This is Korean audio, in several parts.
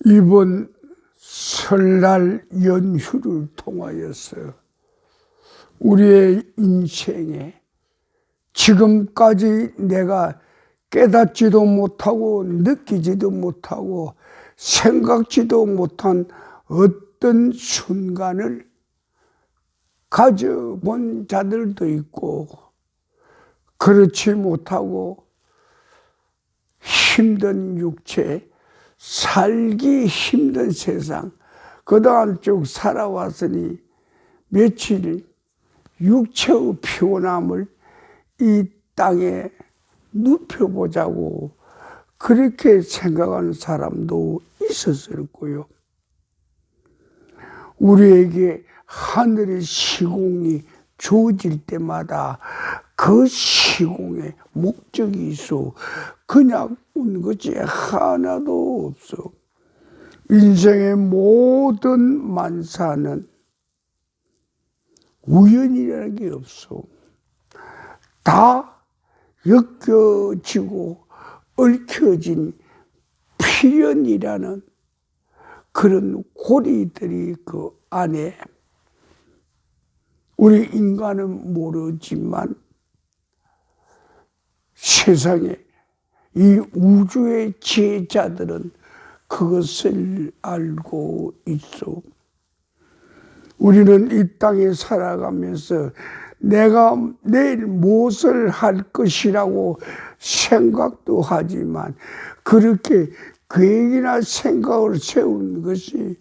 이번 설날 연휴를 통하여서 우리의 인생에 지금까지 내가 깨닫지도 못하고 느끼지도 못하고 생각지도 못한 어떤 순간을 가져본 자들도 있고, 그렇지 못하고 힘든 육체, 살기 힘든 세상, 그동안 쭉 살아왔으니 며칠 육체의 피곤함을 이 땅에 눕혀보자고 그렇게 생각하는 사람도 있었을 거요. 우리에게 하늘의 시공이 주어질 때마다 그 시공에 목적이 있어. 그냥 온 것이 하나도 없어. 인생의 모든 만사는 우연이라는 게 없어. 다 엮여지고 얽혀진 필연이라는 그런 고리들이 그 안에, 우리 인간은 모르지만 세상에 이 우주의 지혜자들은 그것을 알고 있어. 우리는 이 땅에 살아가면서 내가 내일 무엇을 할 것이라고 생각도 하지만 그렇게 계획이나 생각을 세우는 것이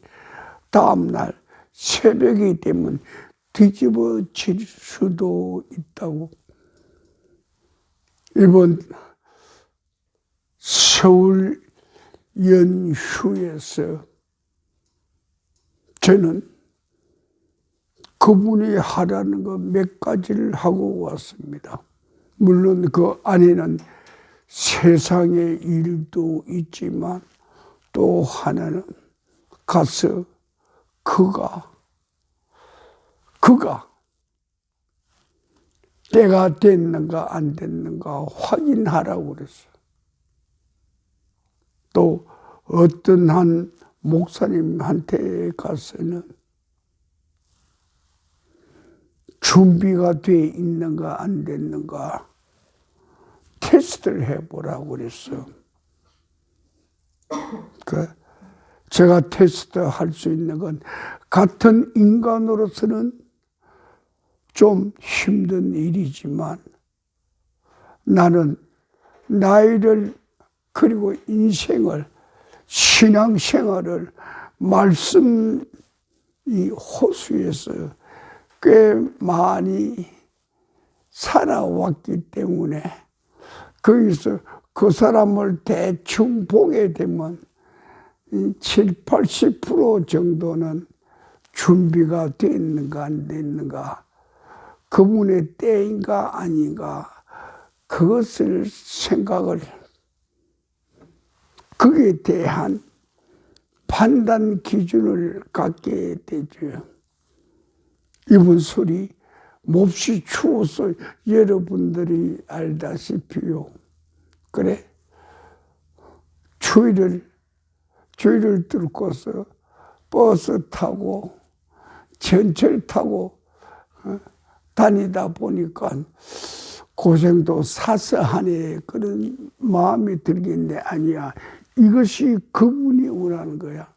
다음날 새벽이 되면 뒤집어질 수도 있다고. 이번 서울 연휴에서 저는 그분이 하라는 거 몇 가지를 하고 왔습니다. 물론 그 안에는 세상의 일도 있지만 또 하나는 가서 그가 때가 됐는가 안 됐는가 확인하라고 그랬어. 또 어떤 한 목사님한테 가서는 준비가 돼 있는가 안 됐는가 테스트를 해보라고 그랬어. 제가 테스트 할 수 있는 건 같은 인간으로서는 좀 힘든 일이지만 나는 나이를, 그리고 인생을, 신앙생활을 말씀 이 호수에서 꽤 많이 살아왔기 때문에 거기서 그 사람을 대충 보게 되면 7, 80% 정도는 준비가 됐는가 안 됐는가, 그분의 때인가 아닌가, 그것을 생각을, 그에 대한 판단 기준을 갖게 되죠. 이번 설이 몹시 추워서 여러분들이 알다시피요. 그래, 추위를 뚫고서 버스 타고 전철 타고 다니다 보니까 고생도 사서하네, 그런 마음이 들겠네. 아니야, 이것이 그분이 원하는 거야.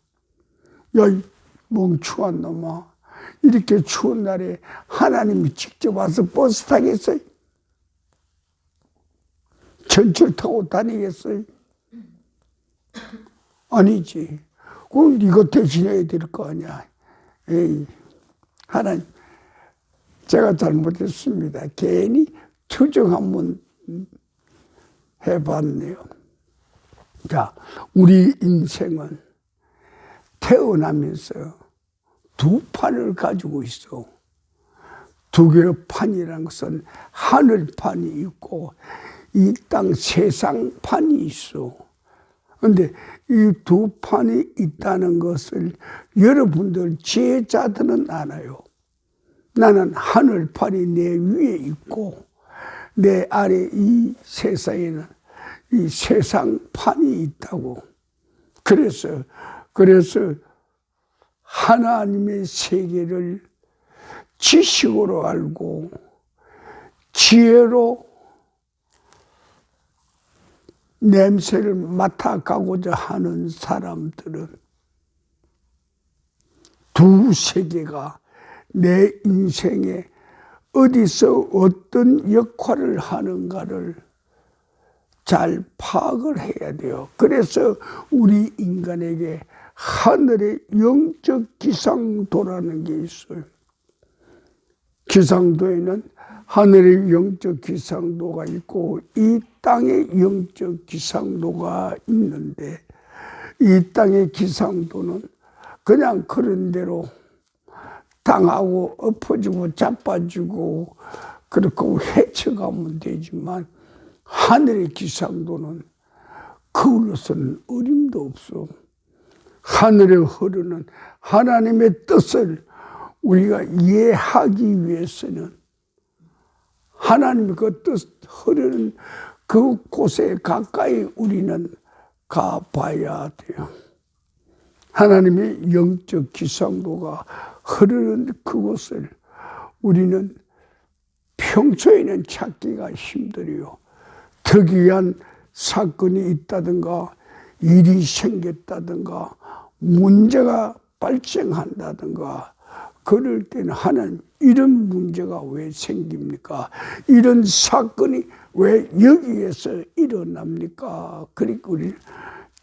야, 이 멍청한 놈아, 이렇게 추운 날에 하나님이 직접 와서 버스 타겠어요? 전철 타고 다니겠어요? 아니지. 그럼 네가 대신해야 될 거 아니야. 에이, 하나님, 제가 잘못했습니다. 괜히 투정 한번 해봤네요. 자, 우리 인생은 태어나면서 두 판을 가지고 있어. 두 개의 판이라는 것은 하늘판이 있고 이 땅 세상판이 있어. 그런데 이 두 판이 있다는 것을 여러분들 지혜자들은 알아요. 나는 하늘판이 내 위에 있고 내 아래 이 세상에는 이 세상판이 있다고. 그래서 그래서 하나님의 세계를 지식으로 알고 지혜로 냄새를 맡아가고자 하는 사람들은 두 세계가 내 인생에 어디서 어떤 역할을 하는가를 잘 파악을 해야 돼요. 그래서 우리 인간에게 하늘의 영적 기상도라는 게 있어요. 기상도에는 하늘의 영적 기상도가 있고 이 땅의 영적 기상도가 있는데, 이 땅의 기상도는 그냥 그런 대로 당하고 엎어지고 자빠지고 그렇게 헤쳐가면 되지만, 하늘의 기상도는 그걸로서는 어림도 없어. 하늘에 흐르는 하나님의 뜻을 우리가 이해하기 위해서는 하나님의 그 뜻 흐르는 그곳에 가까이 우리는 가봐야 돼요. 하나님의 영적 기상도가 흐르는 그곳을 우리는 평소에는 찾기가 힘들어요. 특이한 사건이 있다든가 일이 생겼다든가 문제가 발생한다든가 그럴 때는 하나님, 이런 문제가 왜 생깁니까? 이런 사건이 왜 여기에서 일어납니까? 그러니까 우리는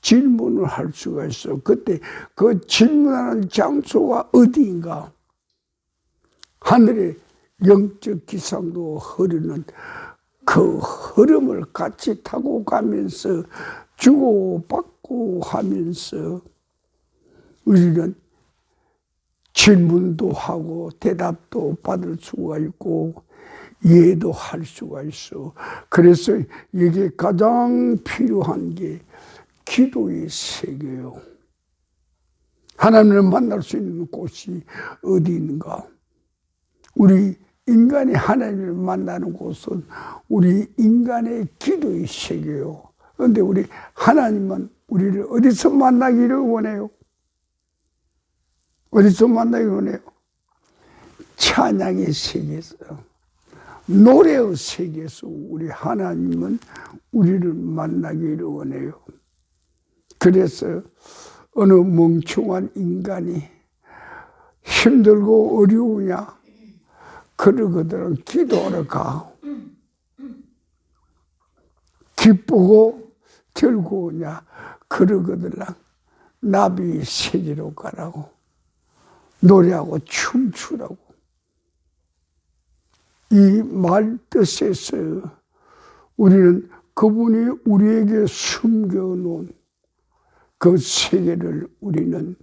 질문을 할 수가 있어. 그때 그 질문하는 장소가 어디인가? 하늘의 영적 기상도 흐르는 그 흐름을 같이 타고 가면서 주고받고 하면서 우리는 질문도 하고 대답도 받을 수가 있고 이해도 할 수가 있어. 그래서 이게 가장 필요한 게 기도의 세계예요. 하나님을 만날 수 있는 곳이 어디 있는가? 우리 인간이 하나님을 만나는 곳은 우리 인간의 기도의 세계예요. 그런데 우리 하나님은 우리를 어디서 만나기를 원해요? 어디서 만나기를 원해요? 찬양의 세계에서, 노래의 세계에서 우리 하나님은 우리를 만나기를 원해요. 그래서 어느 멍청한 인간이 힘들고 어려우냐 그러거든 기도하러 가. 기쁘고 즐거우냐 그러거든 나비 세계로 가라고, 노래하고 춤추라고. 이 말 뜻에서 우리는 그분이 우리에게 숨겨놓은 그 세계를 우리는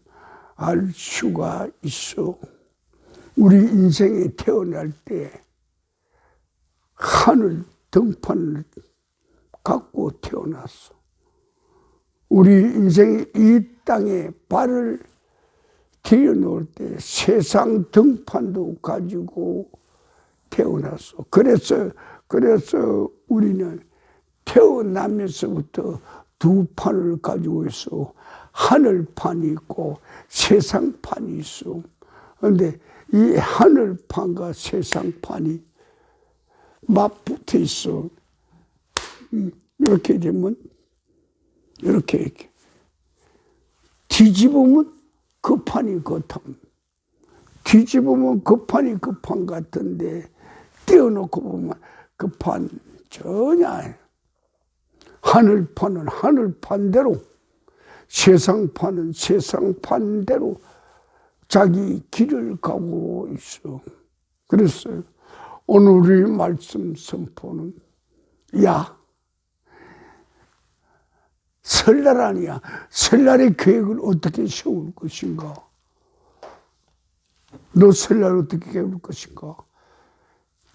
알 수가 있어. 우리 인생에 태어날 때 하늘 등판을 갖고 태어났어. 우리 인생이 이 땅에 발을 들여놓을 때 세상 등판도 가지고 태어났어. 그래서 우리는 태어나면서부터 두 판을 가지고 있어. 하늘판이 있고 세상판이 있어. 그런데 이 하늘판과 세상판이 맞붙어 있어. 이렇게 되면 이렇게 뒤집으면 그 판이 그 판, 뒤집으면 그 판이 그 판 같은데 떼어놓고 보면 그 판 전혀 아니에요. 하늘판은 하늘판대로, 세상판은 세상판대로 자기 길을 가고 있어. 그래서 오늘 우리 말씀 선포는, 야, 설날 아니야. 설날의 계획을 어떻게 세울 것인가? 너 설날 어떻게 계획할 것인가?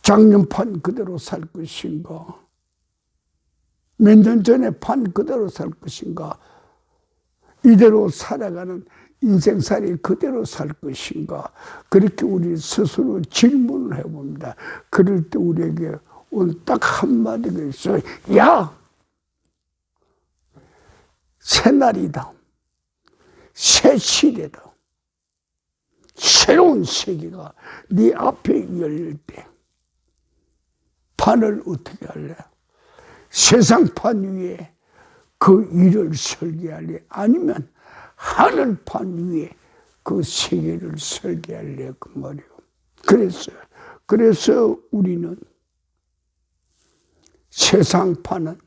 작년판 그대로 살 것인가? 몇 년 전에 판 그대로 살 것인가? 이대로 살아가는 인생살이 그대로 살 것인가? 그렇게 우리 스스로 질문을 해봅니다. 그럴 때 우리에게 오늘 딱 한마디가 있어요. 야! 새날이다. 새 새 시대다. 새로운 세계가 네 앞에 열릴 때 판을 어떻게 할래? 세상판 위에 그 일을 설계할래? 아니면 하늘판 위에 그 세계를 설계할래? 그 말이요. 그래서 우리는 세상판은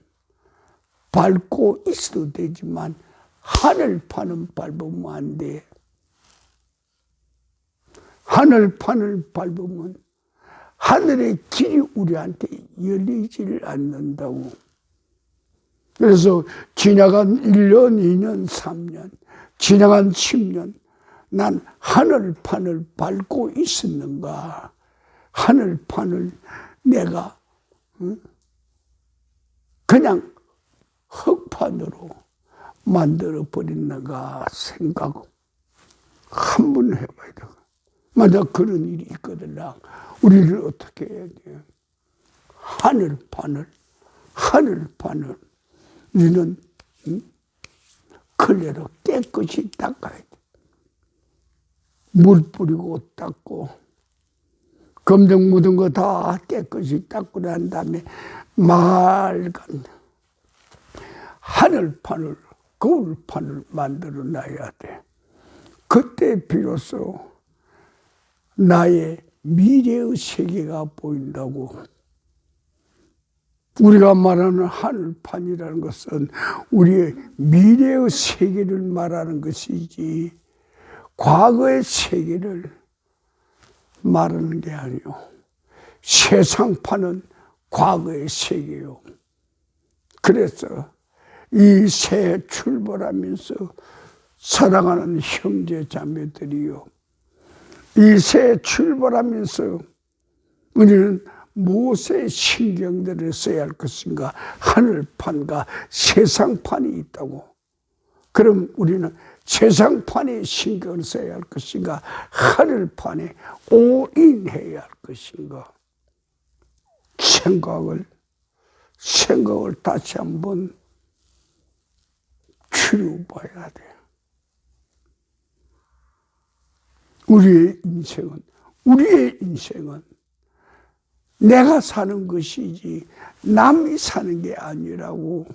밟고 있어도 되지만 하늘판은 밟으면 안 돼. 하늘판을 밟으면 하늘의 길이 우리한테 열리질 않는다고. 그래서 지나간 1년, 2년, 3년, 지나간 10년 난 하늘판을 밟고 있었는가? 하늘판을 내가 그냥 흙판으로 만들어버렸는가 생각 한번 해봐야 돼. 만약 그런 일이 있거든요. 우리를 어떻게 해야 돼요? 하늘판을 우리는 걸레로 깨끗이 닦아야 돼. 물 뿌리고 닦고 검정 묻은 거 다 깨끗이 닦고 난 다음에 맑은 하늘판을, 거울판을 만들어 놔야 돼. 그때 비로소 나의 미래의 세계가 보인다고. 우리가 말하는 하늘판이라는 것은 우리의 미래의 세계를 말하는 것이지 과거의 세계를 말하는 게 아니요. 세상판은 과거의 세계요. 그래서 이 새 출발하면서 살아가는 형제 자매들이요. 이 새 출발하면서 우리는 무엇의 신경들을 써야 할 것인가? 하늘판과 세상판이 있다고. 그럼 우리는 세상판에 신경을 써야 할 것인가? 하늘판에 올인해야 할 것인가? 생각을 다시 한번 추려봐야 돼. 우리의 인생은 내가 사는 것이지 남이 사는 게 아니라고.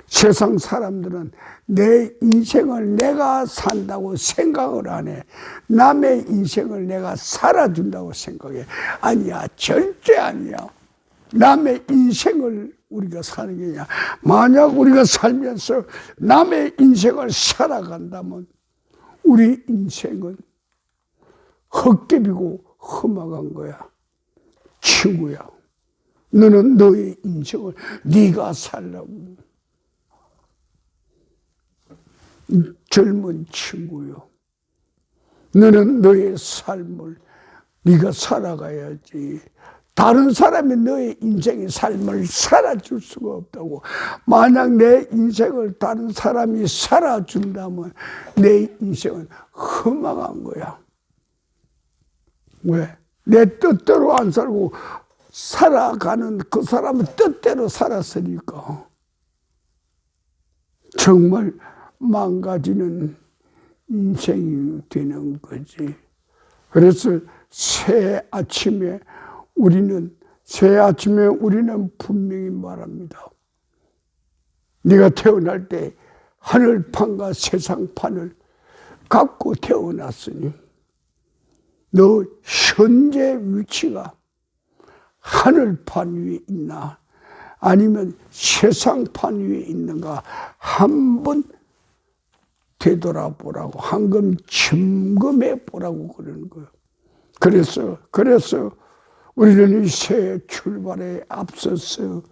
세상 사람들은 내 인생을 내가 산다고 생각을 안 해. 남의 인생을 내가 살아준다고 생각해. 아니야, 절대 아니야. 남의 인생을 우리가 사는 게 아니야. 만약 우리가 살면서 남의 인생을 살아간다면 우리 인생은 헛개비고 험악한 거야. 친구야, 너는 너의 인생을 네가 살라고. 젊은 친구요, 너는 너의 삶을 네가 살아가야지. 다른 사람이 너의 인생의 삶을 살아줄 수가 없다고. 만약 내 인생을 다른 사람이 살아준다면 내 인생은 험악한 거야. 왜? 내 뜻대로 안 살고 살아가는 그 사람은 뜻대로 살았으니까 정말 망가지는 인생이 되는 거지. 그래서 새 아침에 우리는 분명히 말합니다. 네가 태어날 때 하늘판과 세상판을 갖고 태어났으니 너 현재 위치가 하늘판 위에 있나 아니면 세상판 위에 있는가 한번 되돌아보라고, 한번 점검해 보라고 그러는 거예요. 그래서 우리는 이 새 출발에 앞서서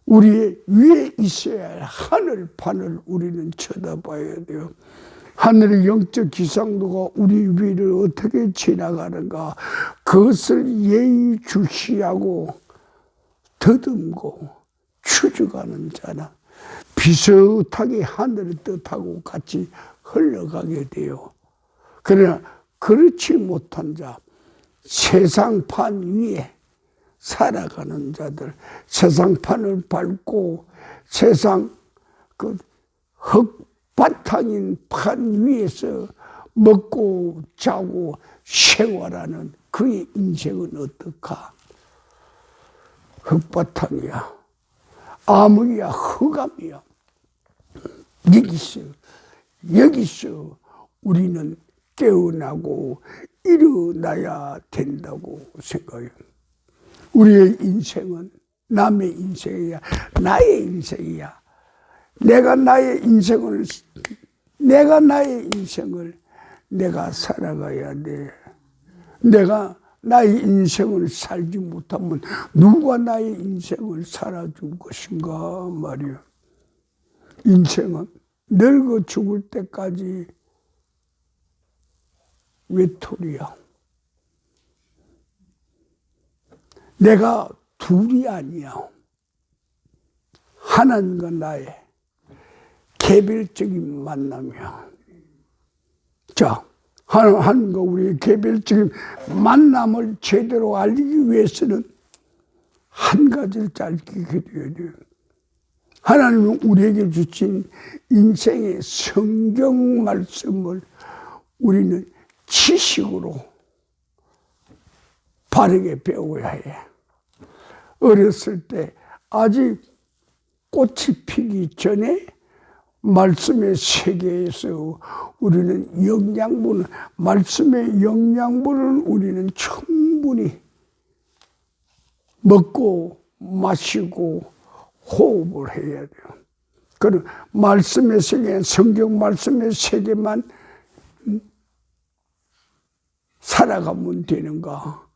우리의 위에 있어야 할 하늘판을 우리는 쳐다봐야 돼요. 하늘의 영적 기상도가 우리 위를 어떻게 지나가는가, 그것을 예의주시하고 더듬고 추적하는 자나 비슷하게 하늘의 뜻하고 같이 흘러가게 돼요. 그러나 그렇지 못한 자, 세상판 위에 살아가는 자들, 세상판을 밟고 세상 그 바탕인 판 위에서 먹고 자고 생활하는 그의 인생은 어떨까? 흙바탕이야. 암흑이야. 흑암이야. 여기서 우리는 깨어나고 일어나야 된다고 생각해요. 우리의 인생은 남의 인생이야. 나의 인생이야. 내가 나의 인생을 내가 살아가야 돼. 내가 나의 인생을 살지 못하면 누가 나의 인생을 살아줄 것인가 말이야. 인생은 늙어 죽을 때까지 외톨이야. 내가 둘이 아니야. 하나님과 나의 개별적인 만남이야. 자, 하나님과 우리의 개별적인 만남을 제대로 알기 위해서는 한 가지를 잘 기억해야 돼요. 하나님은 우리에게 주신 인생의 성경 말씀을 우리는 지식으로 바르게 배워야 해. 어렸을 때 아직 꽃이 피기 전에 말씀의 세계에서 우리는 말씀의 영양분을 우리는 충분히 먹고 마시고 호흡을 해야 돼요. 그럼 말씀의 세계, 성경 말씀의 세계만 살아가면 되는가?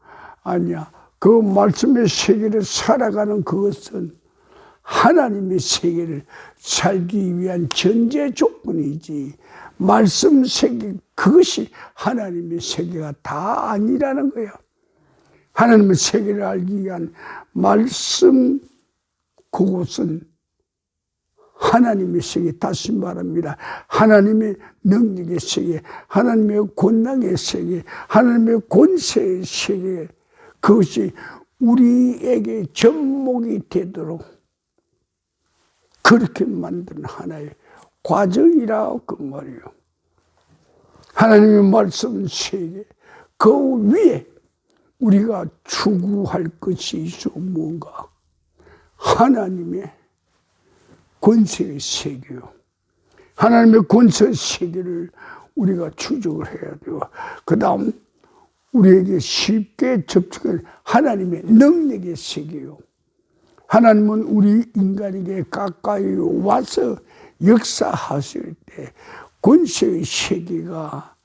아니야. 그 말씀의 세계를 살아가는 그것은 하나님의 세계를 살기 위한 전제 조건이지, 말씀 세계, 그것이 하나님의 세계가 다 아니라는 거야. 하나님의 세계를 알기 위한 말씀, 그곳은 하나님의 세계, 다시 말합니다. 하나님의 능력의 세계, 하나님의 권능의 세계, 하나님의 권세의 세계, 그것이 우리에게 접목이 되도록 그렇게 만든 하나의 과정이라 그 말이에요. 하나님의 말씀 세계, 그 위에 우리가 추구할 것이 있어. 뭔가 하나님의 권세의 세계요. 하나님의 권세의 세계를 우리가 추적을 해야 돼요. 그 다음 우리에게 쉽게 접촉하는 하나님의 능력의 세계요. 하나님은 우리 인간에게 가까이 와서 역사하실 때 권세의 세계가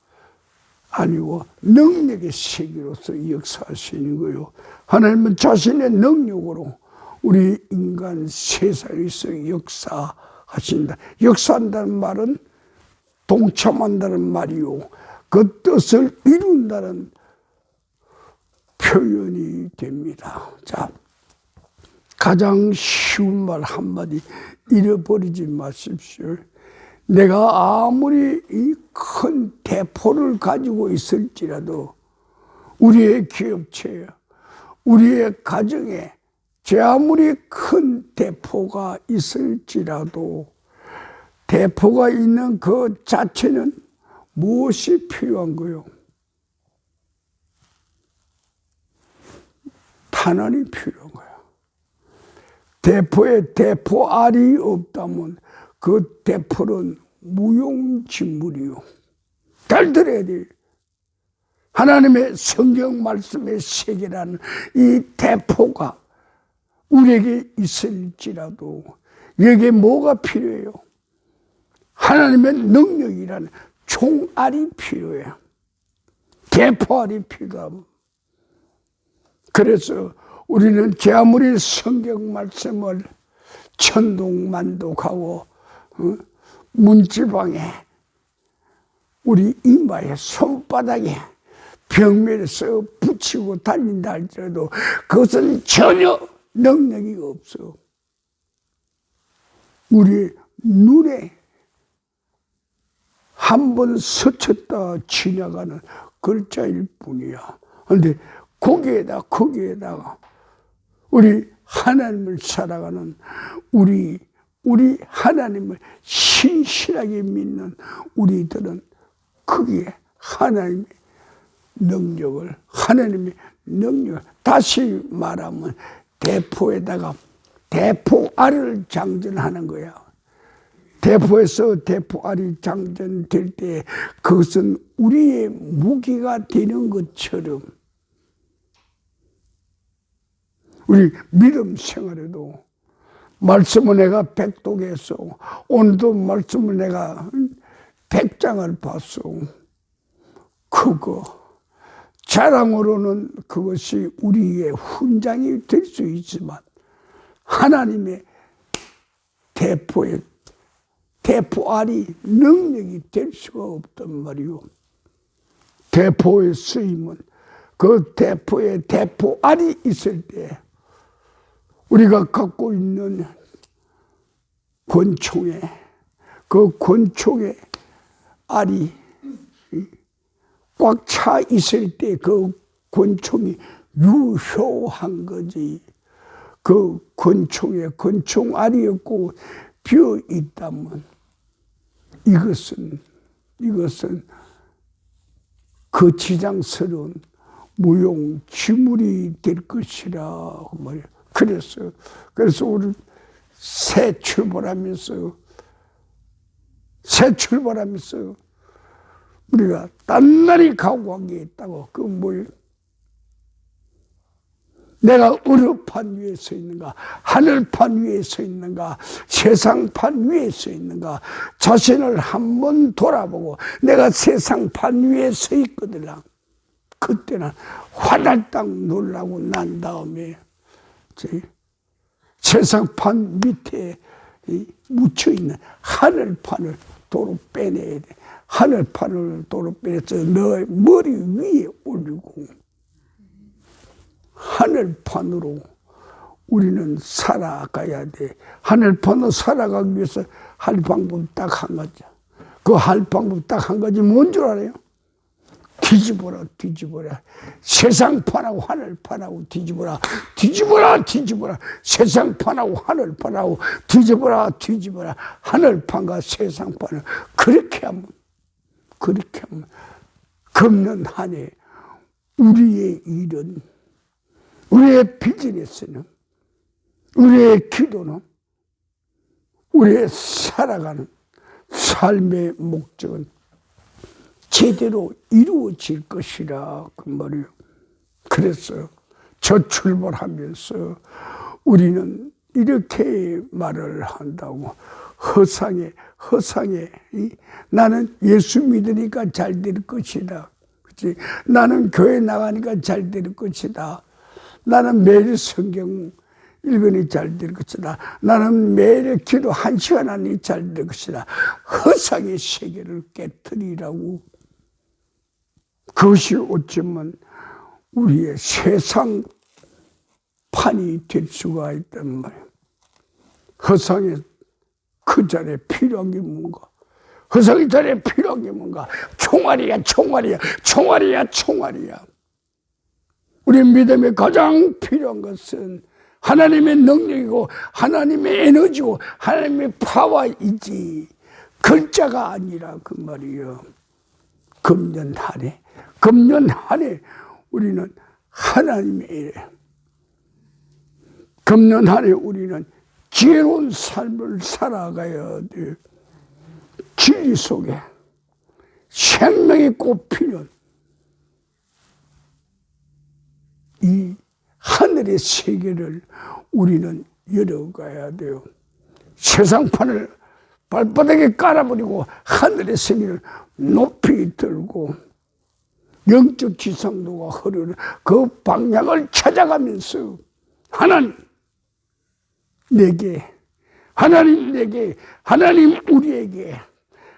아니고 능력의 세계로서 역사하시는 거예요. 하나님은 자신의 능력으로 우리 인간 세상에서 역사하신다. 역사한다는 말은 동참한다는 말이요. 그 뜻을 이룬다는 표현이 됩니다. 자, 가장 쉬운 말 한마디 잃어버리지 마십시오. 내가 아무리 이 큰 대포를 가지고 있을지라도 우리의 기업체에, 우리의 가정에 제 아무리 큰 대포가 있을지라도 대포가 있는 그 자체는 무엇이 필요한 거요? 탄환이 필요한 거야. 대포에 대포알이 없다면 그 대포는 무용지물이요. 잘 들어야 돼. 하나님의 성경 말씀의 세계라는 이 대포가 우리에게 있을지라도 여기에 뭐가 필요해요? 하나님의 능력이라는 총알이 필요해요. 대포알이 필요하고. 그래서 우리는 제 아무리 성경 말씀을 천동만독하고 문지방에 우리 이마에 손바닥에 벽면에서 붙이고 다닌다 할지라도 그것은 전혀 능력이 없어. 우리 눈에 한 번 스쳤다 지나가는 글자일 뿐이야. 그런데 거기에다가 우리 하나님을 살아가는 우리 우리 하나님을 신실하게 믿는 우리들은 거기에 하나님의 능력을 다시 말하면 대포에다가 대포알을 장전하는 거야. 대포에서 대포알이 장전될 때 그것은 우리의 무기가 되는 것처럼 우리 믿음 생활에도 말씀을 내가 100독에 했어. 오늘도 말씀을 내가 100장을 봤어. 그거 자랑으로는 그것이 우리의 훈장이 될 수 있지만 하나님의 대포알이 능력이 될 수가 없단 말이요. 대포의 쓰임은 그 대포에 대포알이 있을 때 우리가 갖고 있는 권총에 그 권총의 알이 꽉 차 있을 때 그 권총이 유효한 거지. 그 권총에 권총알이 없고 비어 있다면 이것은 그 지장스러운 무용지물이 될 것이라 말이야. 그래서 우리 새 출발하면서 우리가 단단히 각오한 게 있다고. 그 뭐예요? 내가 어느 판 위에 서 있는가, 하늘판 위에 서 있는가, 세상판 위에 서 있는가, 자신을 한번 돌아보고 내가 세상판 위에 서 있거든. 그때는 화달딱 놀라고 난 다음에 세상판 밑에 묻혀있는 하늘판을 도로 빼내야 돼. 하늘판을 도로 빼내서 너의 머리 위에 올리고 하늘판으로 우리는 살아가야 돼. 하늘판으로 살아가기 위해서 할 방법 딱 한 가지. 그 할 방법 딱 한 가지 뭔 줄 알아요? 뒤집어라. 세상판하고 하늘판하고 뒤집어라. 세상판하고 하늘판하고 뒤집어라. 하늘판과 세상판을 그렇게 하면 금년 한 해 우리의 일은, 우리의 비즈니스는, 우리의 기도는, 우리의 살아가는 삶의 목적은 제대로 이루어질 것이라 그 말이에요. 그래서 저 출발하면서 우리는 이렇게 말을 한다고. 허상에 나는 예수 믿으니까 잘 될 것이다. 그치? 나는 교회 나가니까 잘 될 것이다. 나는 매일 성경 읽으니 잘 될 것이다. 나는 매일 기도 1시간 하니 잘 될 것이다. 허상의 세계를 깨뜨리라고. 그것이 어쩌면 우리의 세상판이 될 수가 있단 말이에요. 허상의 그 자리에 필요한 게 뭔가? 허상의 자리에 필요한 게 뭔가? 총알이야. 우리 믿음에 가장 필요한 것은 하나님의 능력이고 하나님의 에너지고 하나님의 파워이지 글자가 아니라 그 말이에요. 금년 한 해 우리는 하나님의 금년 한 해 우리는 지혜로운 삶을 살아가야 돼. 진리 속에 생명이 꽃피는 이 하늘의 세계를 우리는 열어가야 돼요. 세상판을 발바닥에 깔아버리고 하늘의 세계를 높이 들고 영적 지상도가 흐르는 그 방향을 찾아가면서 하나님 내게, 하나님 우리에게,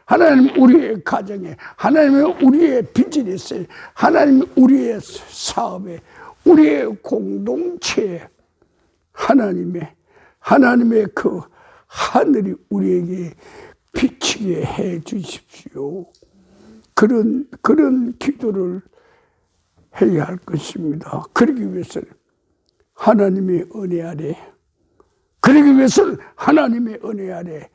하나님 우리의 가정에, 하나님 우리의 비즈니스에, 하나님 우리의 사업에, 우리의 공동체에 하나님의 그 하늘이 우리에게 비치게 해 주십시오. 그런 기도를 해야 할 것입니다. 그러기 위해서는 하나님의 은혜 아래 그러기 위해서는 하나님의 은혜 아래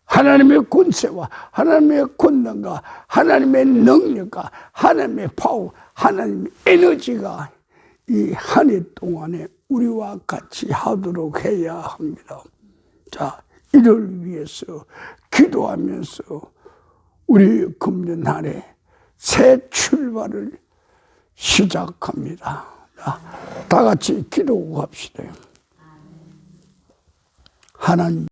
하나님의 권세와 하나님의 권능과 하나님의 능력과 하나님의 파워, 하나님의 에너지가 이 한 해 동안에 우리와 같이 하도록 해야 합니다. 자, 이를 위해서 기도하면서 우리 금년 한 해 새 출발을 시작합니다. 자, 다 같이 기도하고 갑시다. 하나님